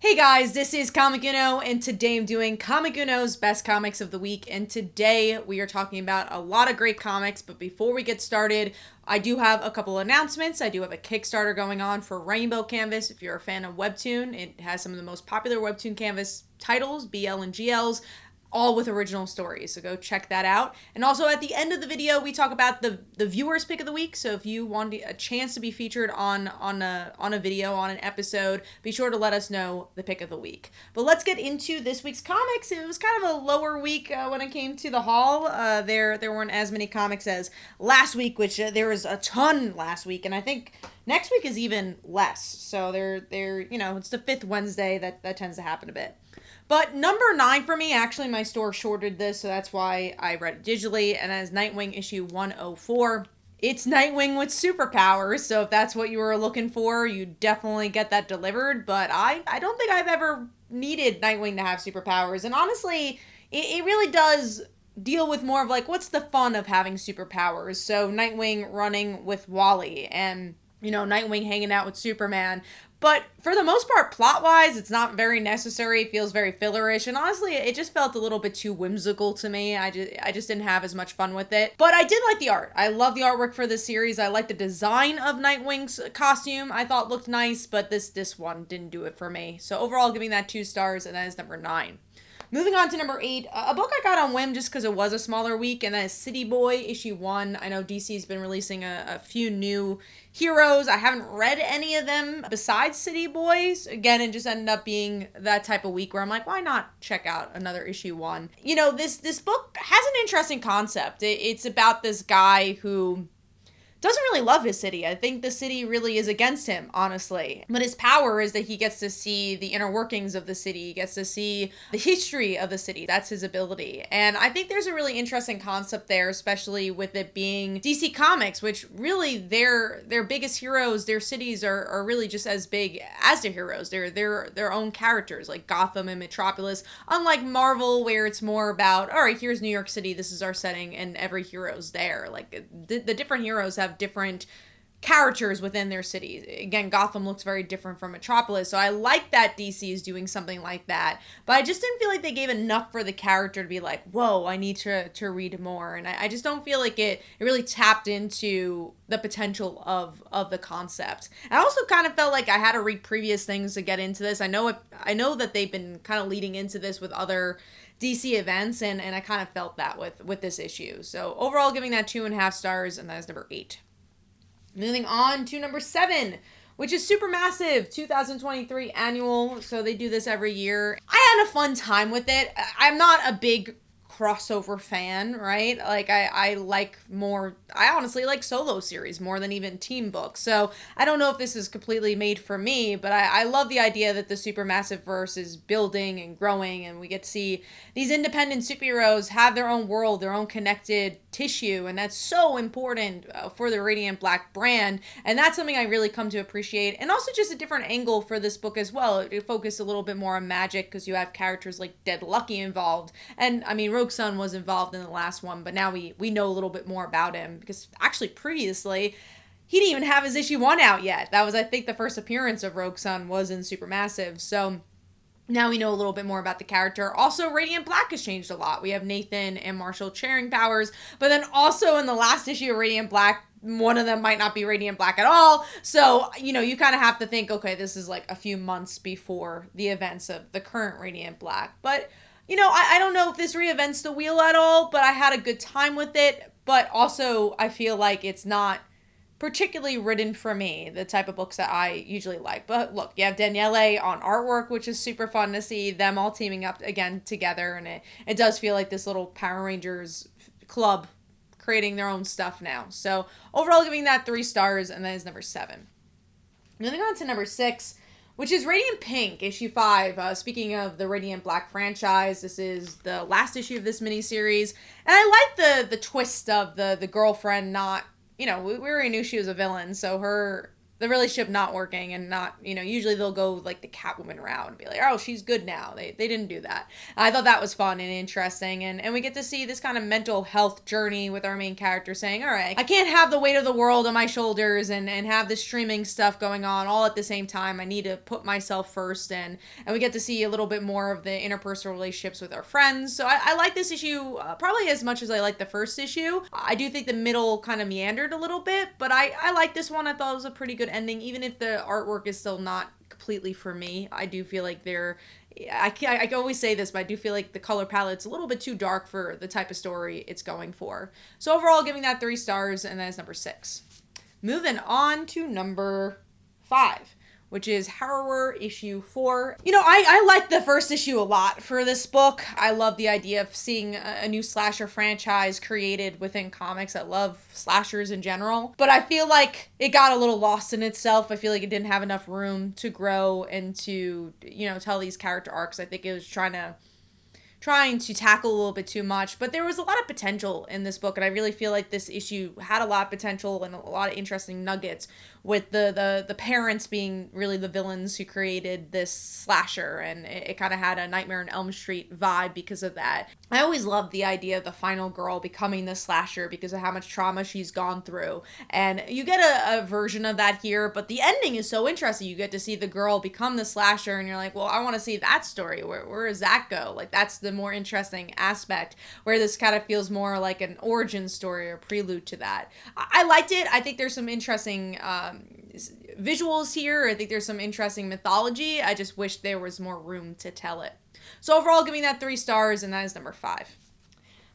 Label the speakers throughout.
Speaker 1: Hey guys, this is Comic Uno, and today I'm doing Comic Uno's Best Comics of the Week, and today we are talking about a lot of great comics, but before we get started, I do have a couple announcements. I do have a Kickstarter going on for Rainbow Canvas. If you're a fan of Webtoon, it has some of the most popular Webtoon Canvas titles, BL and GLs, all with original stories, so go check that out. And also at the end of the video we talk about the viewers pick of the week, so if you want a chance to be featured on a video, on an episode, be sure to let us know the pick of the week. But let's get into this week's comics. It was kind of a lower week when it came to the haul. There weren't as many comics as last week, which there was a ton last week, and I think next week is even less. So they're it's the fifth Wednesday that tends to happen a bit. But number 9 for me, actually my store shorted this, so that's why I read it digitally, and that is Nightwing issue 104. It's Nightwing with superpowers, so if that's what you were looking for, you definitely get that delivered, but I don't think I've ever needed Nightwing to have superpowers, and honestly, it really does deal with more of like, what's the fun of having superpowers? So Nightwing running with Wally, and Nightwing hanging out with Superman. But for the most part, plot-wise, it's not very necessary. It feels very fillerish. And honestly, it just felt a little bit too whimsical to me. I just didn't have as much fun with it. But I did like the art. I love the artwork for this series. I like the design of Nightwing's costume. I thought looked nice, but this one didn't do it for me. So overall, giving that 2 stars, and that is number 9. Moving on to number 8, a book I got on whim just because it was a smaller week, and that is Cityboy, issue 1. I know DC's been releasing a few new heroes. I haven't read any of them besides Cityboys. Again, it just ended up being that type of week where I'm like, why not check out another issue 1? This book has an interesting concept. It's about this guy who doesn't really love his city. I think the city really is against him, honestly. But his power is that he gets to see the inner workings of the city. He gets to see the history of the city. That's his ability. And I think there's a really interesting concept there, especially with it being DC Comics, which really their biggest heroes, their cities are really just as big as their heroes. They're their own characters, like Gotham and Metropolis. Unlike Marvel, where it's more about, all right, here's New York City, this is our setting, and every hero's there. Like the different heroes have different characters within their cities. Again, Gotham looks very different from Metropolis, so I like that DC is doing something like that, but I just didn't feel like they gave enough for the character to be like, whoa, I need to read more, and I just don't feel like it really tapped into the potential of the concept. I also kind of felt like I had to read previous things to get into this. I know that they've been kind of leading into this with other DC events, and I kind of felt that with this issue. So overall, giving that 2.5 stars, and that is number 8. Moving on to number 7, which is Supermassive 2023 annual. So they do this every year. I had a fun time with it. I'm not a big crossover fan, right? Like I honestly like solo series more than even team books. So I don't know if this is completely made for me, but I love the idea that the Supermassive verse is building and growing, and we get to see these independent superheroes have their own world, their own connected tissue, and that's so important for the Radiant Black brand, and that's something I really come to appreciate. And also just a different angle for this book as well. It focused a little bit more on magic because you have characters like Dead Lucky involved, and I mean Rogue Sun was involved in the last one, but now we know a little bit more about him, because actually previously he didn't even have his issue 1 out yet. That was, I think, the first appearance of Rogue Sun was in Supermassive. So now we know a little bit more about the character. Also, Radiant Black has changed a lot. We have Nathan and Marshall sharing powers, but then also in the last issue of Radiant Black, one of them might not be Radiant Black at all. So, you kind of have to think, okay, this is like a few months before the events of the current Radiant Black. But, I don't know if this reinvents the wheel at all, but I had a good time with it. But also, I feel like it's not particularly written for me, the type of books that I usually like. But look, you have Daniele on artwork, which is super fun to see them all teaming up again together, and it does feel like this little Power Rangers club creating their own stuff now. So overall, giving that 3 stars, and that is number 7. Moving on to number 6, which is Radiant Pink, issue 5. Speaking of the Radiant Black franchise, this is the last issue of this miniseries, and I like the twist of the girlfriend not, we already knew she was a villain, so her the relationship not working and not, usually they'll go like the Catwoman route and be like, oh, she's good now. They didn't do that. I thought that was fun and interesting. And we get to see this kind of mental health journey with our main character saying, all right, I can't have the weight of the world on my shoulders and have the streaming stuff going on all at the same time. I need to put myself first. And we get to see a little bit more of the interpersonal relationships with our friends. So I like this issue probably as much as I like the first issue. I do think the middle kind of meandered a little bit, but I like this one. I thought it was a pretty good ending, even if the artwork is still not completely for me. I do feel like I can always say this, but I do feel like the color palette's a little bit too dark for the type of story it's going for. So overall, giving that 3 stars, and that is number 6. Moving on to number 5, which is Harrower issue 4. I like the first issue a lot for this book. I love the idea of seeing a new slasher franchise created within comics. I love slashers in general, but I feel like it got a little lost in itself. I feel like it didn't have enough room to grow and to, tell these character arcs. I think it was trying to tackle a little bit too much, but there was a lot of potential in this book, and I really feel like this issue had a lot of potential and a lot of interesting nuggets, with the parents being really the villains who created this slasher, and it kind of had a Nightmare on Elm Street vibe because of that. I always loved the idea of the final girl becoming the slasher because of how much trauma she's gone through, and you get a version of that here, but the ending is so interesting. You get to see the girl become the slasher, and you're like, well, I want to see that story. Where does that go? Like, that's the more interesting aspect, where this kind of feels more like an origin story or prelude to that. I liked it. I think there's some interesting visuals here. I think there's some interesting mythology. I just wish there was more room to tell it. So overall, giving that 3 stars, and that is number 5.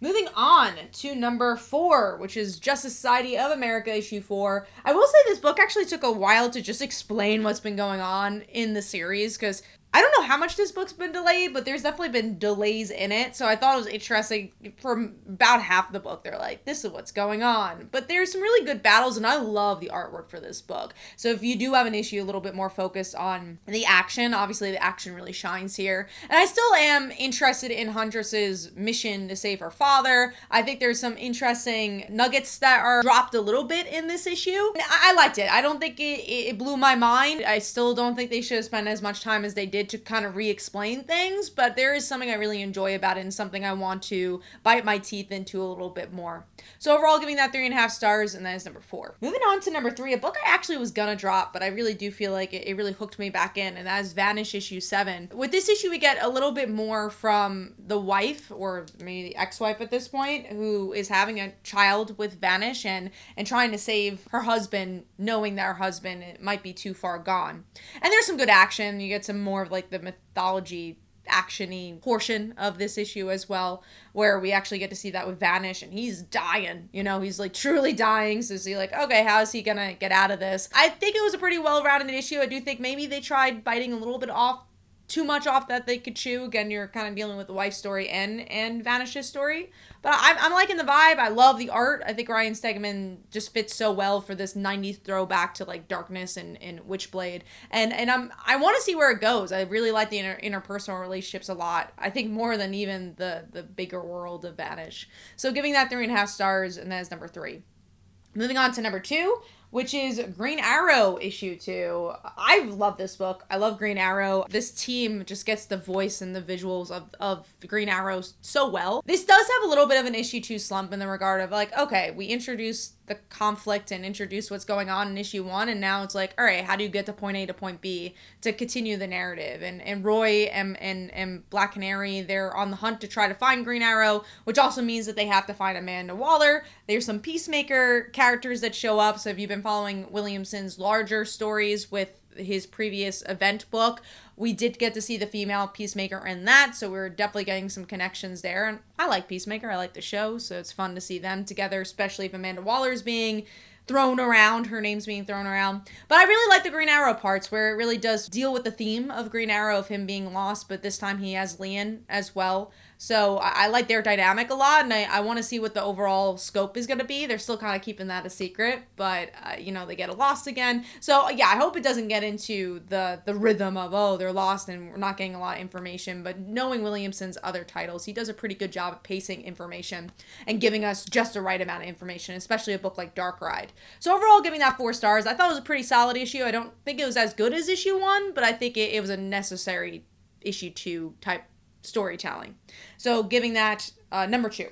Speaker 1: Moving on to number 4, which is Justice Society of America issue 4. I will say this book actually took a while to just explain what's been going on in the series, because I don't know how much this book's been delayed, but there's definitely been delays in it. So I thought it was interesting. For about half the book, they're like, this is what's going on. But there's some really good battles, and I love the artwork for this book. So if you do have an issue a little bit more focused on the action, obviously the action really shines here. And I still am interested in Huntress's mission to save her father. I think there's some interesting nuggets that are dropped a little bit in this issue. I liked it. I don't think it blew my mind. I still don't think they should have spent as much time as they did to kind of re-explain things, but there is something I really enjoy about it and something I want to bite my teeth into a little bit more. So overall, giving that 3.5 stars, and that is number 4. Moving on to number 3, a book I actually was gonna drop, but I really do feel like it really hooked me back in, and that is Vanish issue 7. With this issue, we get a little bit more from the wife, or maybe the ex-wife at this point, who is having a child with Vanish and trying to save her husband, knowing that her husband might be too far gone. And there's some good action. You get some more of like the mythology action-y portion of this issue as well, where we actually get to see that with Vanish, and he's dying, he's like truly dying. So you're like, okay, how is he gonna get out of this? I think it was a pretty well-rounded issue. I do think maybe they tried biting a little bit too much off that they could chew. Again, you're kind of dealing with the wife story and Vanish's story. But I'm liking the vibe. I love the art. I think Ryan Stegman just fits so well for this 90s throwback to like Darkness and Witchblade. And I want to see where it goes. I really like the interpersonal relationships a lot. I think more than even the bigger world of Vanish. So giving that 3.5 stars, and that is number 3. Moving on to number 2, which is Green Arrow issue 2. I love this book. I love Green Arrow. This team just gets the voice and the visuals of Green Arrow so well. This does have a little bit of an issue 2 slump in the regard of like, okay, we introduced the conflict and introduce what's going on in issue 1, and now it's like, all right, how do you get to point A to point B to continue the narrative? And Roy and Black Canary, they're on the hunt to try to find Green Arrow, which also means that they have to find Amanda Waller. There's some Peacemaker characters that show up. So if you've been following Williamson's larger stories with his previous event book, we did get to see the female Peacemaker in that, so we're definitely getting some connections there. And I like Peacemaker. I like the show, so it's fun to see them together, especially if Amanda Waller's being thrown around, her name's being thrown around. But I really like the Green Arrow parts, where it really does deal with the theme of Green Arrow, of him being lost, but this time he has Lian as well. So I like their dynamic a lot, and I want to see what the overall scope is going to be. They're still kind of keeping that a secret, but, they get lost again. So, yeah, I hope it doesn't get into the rhythm of, oh, they're lost and we're not getting a lot of information. But knowing Williamson's other titles, he does a pretty good job of pacing information and giving us just the right amount of information, especially a book like Dark Ride. So overall, giving that 4 stars. I thought it was a pretty solid issue. I don't think it was as good as issue 1, but I think it was a necessary issue 2 type storytelling. So giving that number 2.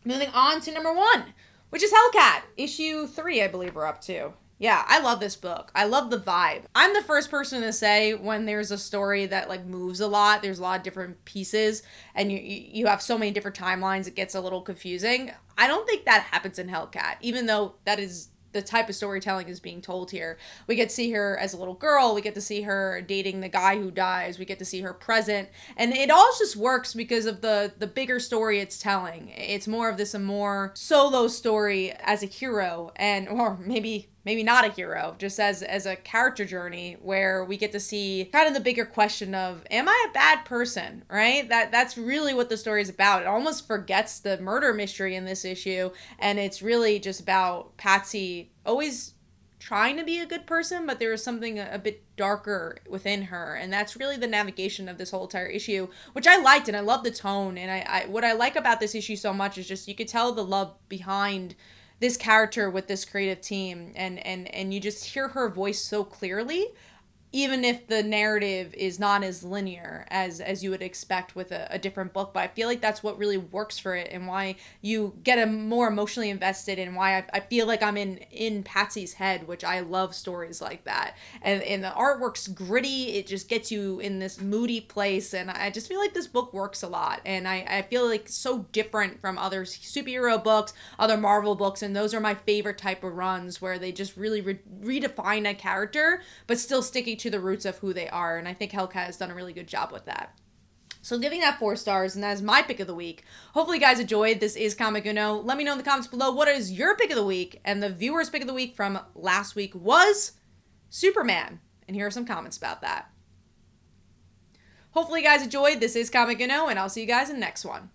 Speaker 1: Moving on to number 1, which is Hellcat, issue 3, I believe we're up to. Yeah, I love this book. I love the vibe. I'm the first person to say when there's a story that like moves a lot, there's a lot of different pieces, and you have so many different timelines, it gets a little confusing. I don't think that happens in Hellcat, even though that is the type of storytelling is being told here. We get to see her as a little girl. We get to see her dating the guy who dies. We get to see her present. And it all just works because of the bigger story it's telling. It's more of this a more solo story as a hero, and or maybe not a hero, just as a character journey where we get to see kind of the bigger question of, am I a bad person, right? That's really what the story is about. It almost forgets the murder mystery in this issue, and it's really just about Patsy always trying to be a good person, but there is something a bit darker within her, and that's really the navigation of this whole entire issue, which I liked, and I love the tone, and I what I like about this issue so much is just you could tell the love behind this character with this creative team, and you just hear her voice so clearly, even if the narrative is not as linear as you would expect with a different book. But I feel like that's what really works for it, and why you get more emotionally invested, and why I feel like I'm in Patsy's head, which I love stories like that. And the artwork's gritty. It just gets you in this moody place, and I just feel like this book works a lot. And I feel like it's so different from other superhero books, other Marvel books, and those are my favorite type of runs, where they just really redefine a character, but still sticking to the roots of who they are. And I think Hellcat has done a really good job with that. So giving that 4 stars, and that is my pick of the week. Hopefully you guys enjoyed. This is Comic Uno. Let me know in the comments below, what is your pick of the week? And the viewer's pick of the week from last week was Superman. And here are some comments about that. Hopefully you guys enjoyed. This is Comic Uno, and I'll see you guys in the next one.